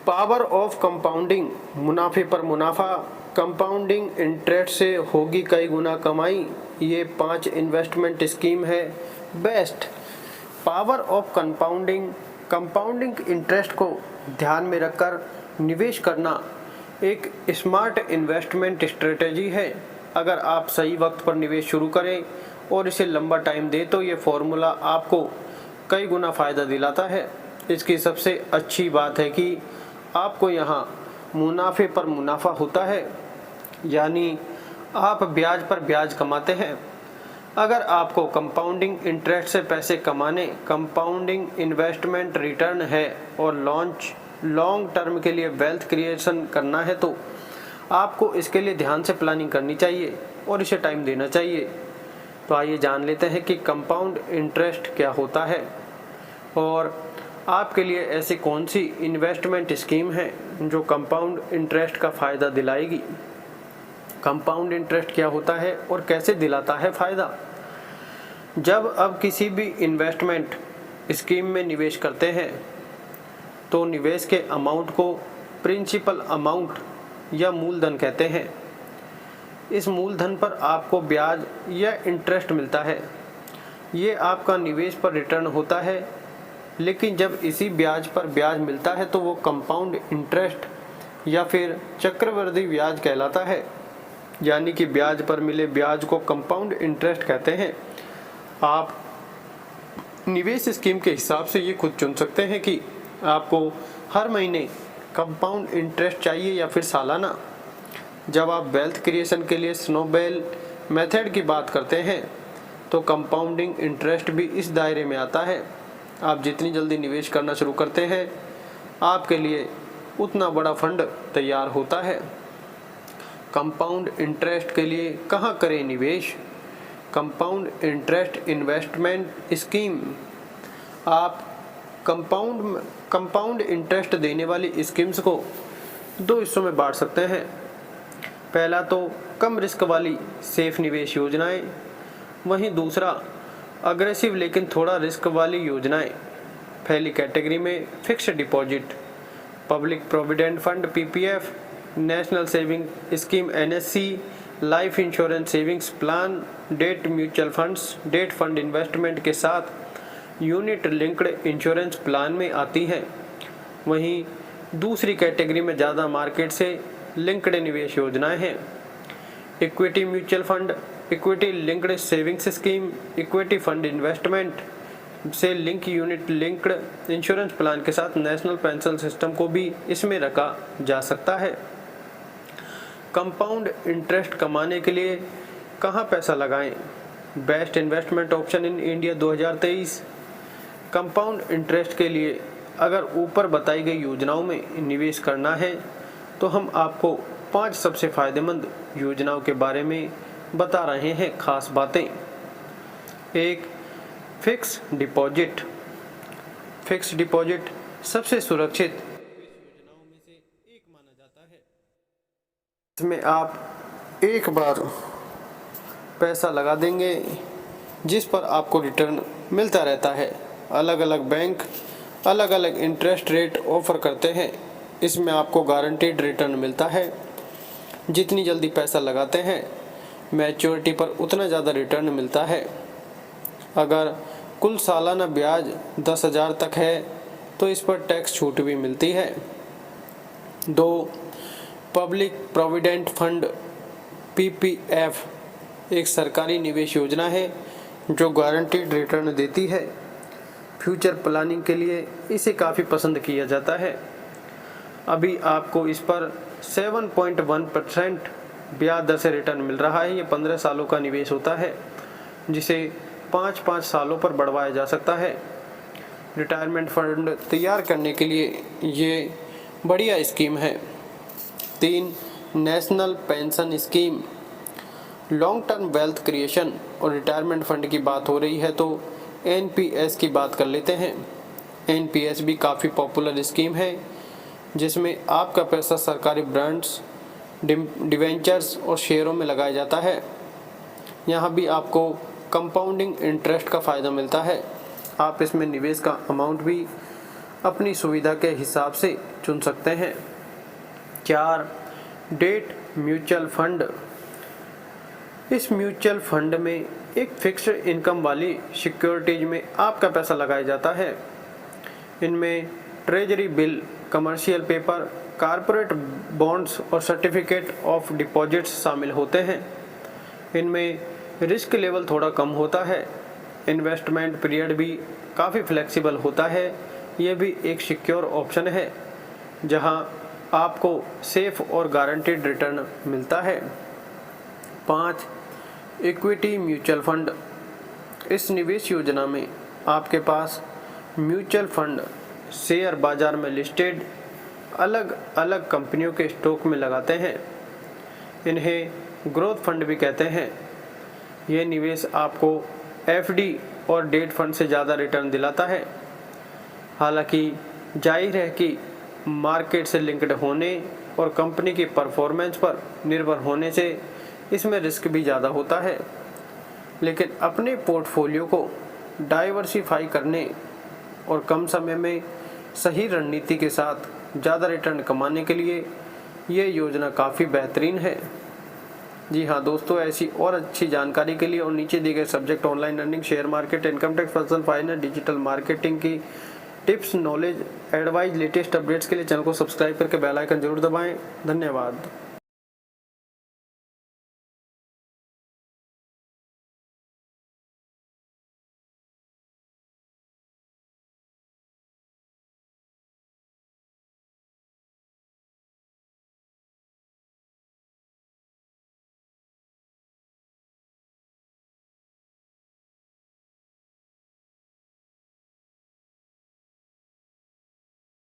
Power of compounding, मुनाफे पर मुनाफा, कंपाउंडिंग इंटरेस्ट से होगी कई गुना कमाई। ये 5 इन्वेस्टमेंट स्कीम है best. Power of compounding, compounding interest को ध्यान में रखकर निवेश करना एक स्मार्ट इन्वेस्टमेंट स्ट्रेटेजी है। अगर आप सही वक्त पर निवेश शुरू करें और इसे लंबा टाइम दें तो ये फॉर्मूला आपको कई गुना फ़ायदा दिलाता है। इसकी सबसे अच्छी बात है कि आपको यहाँ मुनाफे पर मुनाफा होता है, यानी आप ब्याज पर ब्याज कमाते हैं। अगर आपको कंपाउंडिंग इंटरेस्ट से पैसे कमाने, कंपाउंडिंग इन्वेस्टमेंट रिटर्न है और लॉन्ग टर्म के लिए वेल्थ क्रिएशन करना है तो आपको इसके लिए ध्यान से प्लानिंग करनी चाहिए और इसे टाइम देना चाहिए। तो आइए जान लेते हैं कि कंपाउंड इंटरेस्ट क्या होता है और आपके लिए ऐसी कौन सी इन्वेस्टमेंट स्कीम है जो कंपाउंड इंटरेस्ट का फ़ायदा दिलाएगी। कंपाउंड इंटरेस्ट क्या होता है और कैसे दिलाता है फ़ायदा। जब अब किसी भी इन्वेस्टमेंट स्कीम में निवेश करते हैं तो निवेश के अमाउंट को प्रिंसिपल अमाउंट या मूलधन कहते हैं। इस मूलधन पर आपको ब्याज या इंटरेस्ट मिलता है। ये आपका निवेश पर रिटर्न होता है, लेकिन जब इसी ब्याज पर ब्याज मिलता है तो वो कंपाउंड इंटरेस्ट या फिर चक्रवृद्धि ब्याज कहलाता है। यानी कि ब्याज पर मिले ब्याज को कंपाउंड इंटरेस्ट कहते हैं। आप निवेश स्कीम के हिसाब से ये खुद चुन सकते हैं कि आपको हर महीने कंपाउंड इंटरेस्ट चाहिए या फिर सालाना। जब आप वेल्थ क्रिएशन के लिए स्नोबॉल मेथड की बात करते हैं तो कंपाउंडिंग इंटरेस्ट भी इस दायरे में आता है। आप जितनी जल्दी निवेश करना शुरू करते हैं आपके लिए उतना बड़ा फंड तैयार होता है। कंपाउंड इंटरेस्ट के लिए कहाँ करें निवेश। Compound interest investment scheme. आप कंपाउंड इंटरेस्ट देने वाली स्कीम्स को 2 हिस्सों में बांट सकते हैं। पहला तो कम रिस्क वाली सेफ निवेश योजनाएं, वहीं दूसरा अग्रेसिव लेकिन थोड़ा रिस्क वाली योजनाएं। पहली कैटेगरी में fixed deposit, public provident fund PPF, national saving scheme NSC, life insurance savings plan, debt mutual funds date fund investment के साथ यूनिट लिंक्ड इंश्योरेंस प्लान में आती हैं। वहीं दूसरी कैटेगरी में ज़्यादा मार्केट से लिंक्ड निवेश योजनाएं हैं। Equity mutual fund, equity linked savings scheme, equity fund investment से link unit linked insurance plan के साथ नेशनल पेंशन सिस्टम को भी इसमें रखा जा सकता है। कंपाउंड इंटरेस्ट कमाने के लिए कहाँ पैसा लगाएं। Best investment option in India 2023। Compound interest के लिए अगर ऊपर बताई गई योजनाओं में निवेश करना है तो हम आपको 5 सबसे फायदेमंद योजनाओं के बारे में बता रहे हैं खास बातें। 1. Fix deposit. फिक्स डिपॉजिट सबसे सुरक्षित योजनाओं में से एक माना जाता है। इसमें आप एक बार पैसा लगा देंगे जिस पर आपको रिटर्न मिलता रहता है। अलग अलग बैंक अलग अलग इंटरेस्ट रेट ऑफर करते हैं। इसमें आपको गारंटीड रिटर्न मिलता है। जितनी जल्दी पैसा लगाते हैं मैच्योरिटी पर उतना ज़्यादा रिटर्न मिलता है। अगर कुल सालाना ब्याज 10,000 तक है तो इस पर टैक्स छूट भी मिलती है। 2. पब्लिक प्रोविडेंट फंड पीपीएफ एक सरकारी निवेश योजना है जो गारंटीड रिटर्न देती है। फ्यूचर प्लानिंग के लिए इसे काफ़ी पसंद किया जाता है। अभी आपको इस पर 7.1% ब्याज दर से रिटर्न मिल रहा है। ये 15 सालों का निवेश होता है जिसे 5-5 सालों पर बढ़वाया जा सकता है। रिटायरमेंट फंड तैयार करने के लिए ये बढ़िया स्कीम है। 3. National pension scheme. Long term wealth creation और रिटायरमेंट फंड की बात हो रही है तो एनपीएस की बात कर लेते हैं। एनपीएस भी काफ़ी पॉपुलर स्कीम है जिसमें आपका पैसा सरकारी बॉन्ड्स, डिवेंचर्स और शेयरों में लगाया जाता है। यहाँ भी आपको कंपाउंडिंग इंटरेस्ट का फ़ायदा मिलता है। आप इसमें निवेश का अमाउंट भी अपनी सुविधा के हिसाब से चुन सकते हैं। 4. Debt mutual fund. इस म्यूचुअल फंड में एक फिक्स्ड इनकम वाली सिक्योरिटीज में आपका पैसा लगाया जाता है। इनमें treasury bill, commercial paper, corporate bonds और सर्टिफिकेट ऑफ डिपॉजिट्स शामिल होते हैं। इनमें रिस्क लेवल थोड़ा कम होता है। इन्वेस्टमेंट पीरियड भी काफ़ी फ्लेक्सिबल होता है। ये भी एक सिक्योर ऑप्शन है जहां आपको सेफ और गारंटीड रिटर्न मिलता है। 5. Equity mutual fund. इस निवेश योजना में आपके पास म्यूचुअल फंड शेयर बाजार में लिस्टेड अलग अलग कंपनियों के स्टॉक में लगाते हैं। इन्हें ग्रोथ फंड भी कहते हैं। यह निवेश आपको एफडी और डेट फंड से ज़्यादा रिटर्न दिलाता है। हालांकि जाहिर है कि मार्केट से लिंक्ड होने और कंपनी की परफॉर्मेंस पर निर्भर होने से इसमें रिस्क भी ज़्यादा होता है, लेकिन अपने पोर्टफोलियो को डाइवर्सिफाई करने और कम समय में सही रणनीति के साथ ज़्यादा रिटर्न कमाने के लिए ये योजना काफ़ी बेहतरीन है। जी हाँ दोस्तों, ऐसी और अच्छी जानकारी के लिए और नीचे दिए गए subject online earning, share market, income tax, personal finance, digital marketing की tips, knowledge, advice, latest updates के लिए चैनल को सब्सक्राइब करके बेल आइकन जरूर दबाएं। धन्यवाद।